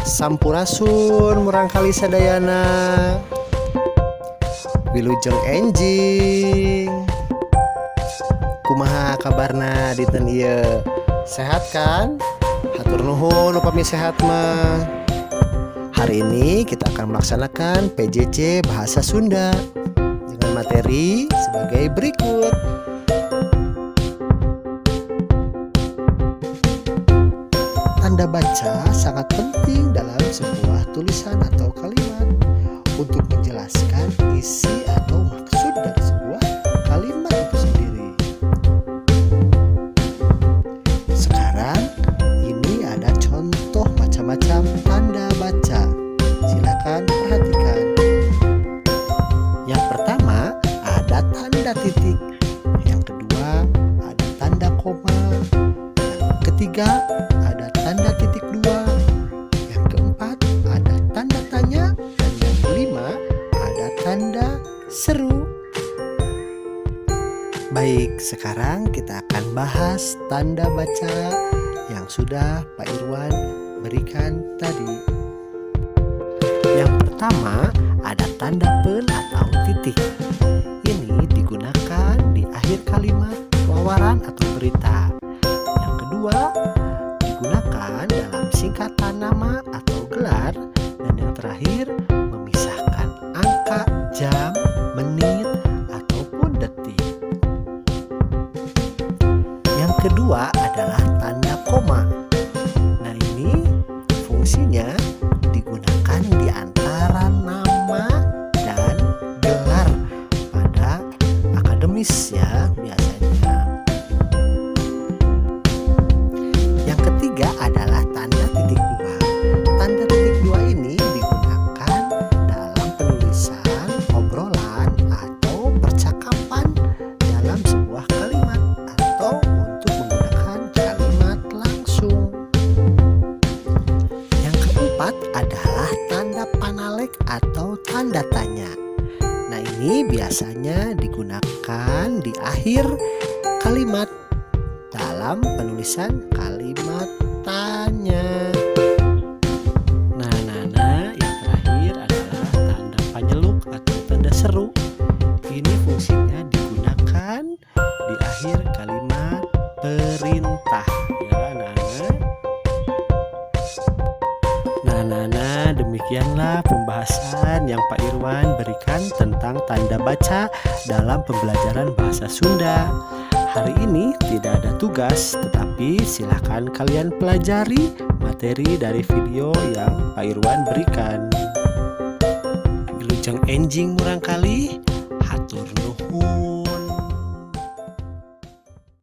Sampurasun murangkali sadayana. Wilujeng enjing. Kumaha kabarna dinten ieu? Sehat kan? Hatur nuhun upami sehat mah. Hari ini kita akan melaksanakan PJJ Bahasa Sunda dengan materi sebagai berikut. Tanda baca sangat penting dalam sebuah tulisan atau kalimat untuk menjelaskan isi atau maksud dari sebuah kalimat itu sendiri. Sekarang ini ada contoh macam-macam tanda baca. Silakan perhatikan. Yang pertama ada tanda titik. Yang kedua ada tanda koma. Yang ketiga ada tanda titik dua. Yang keempat ada tanda tanya. Dan yang kelima ada tanda seru. Baik, sekarang kita akan bahas tanda baca yang sudah Pak Irwan berikan tadi. Yang pertama ada tanda pel atau titik. Ini digunakan di akhir kalimat, wawaran atau berita. Yang kedua digunakan dalam singkatan nama atau gelar. Dan yang terakhir memisahkan angka, jam, menit, ataupun detik. Yang kedua adalah tanda koma. Nah, ini fungsinya digunakan di antara nama dan gelar pada akademis ya biasanya. Yang ketiga adalah tanda titik dua. Tanda titik dua ini digunakan dalam penulisan, obrolan, atau percakapan dalam sebuah kalimat atau untuk menggunakan kalimat langsung. Yang keempat adalah tanda panalek atau tanda tanya. Nah, ini biasanya digunakan di akhir kalimat dalam penulisan kalimat tanya. Nah, yang terakhir adalah tanda panjeluk atau tanda seru. Ini fungsinya digunakan di akhir kalimat perintah ya Nah, demikianlah pembahasan yang Pak Irwan berikan tentang tanda baca dalam pembelajaran bahasa Sunda. Hari ini tidak ada tugas, tetapi silakan kalian pelajari materi dari video yang Pak Irwan berikan. Wilujeng enjing murangkali, hatur nuhun.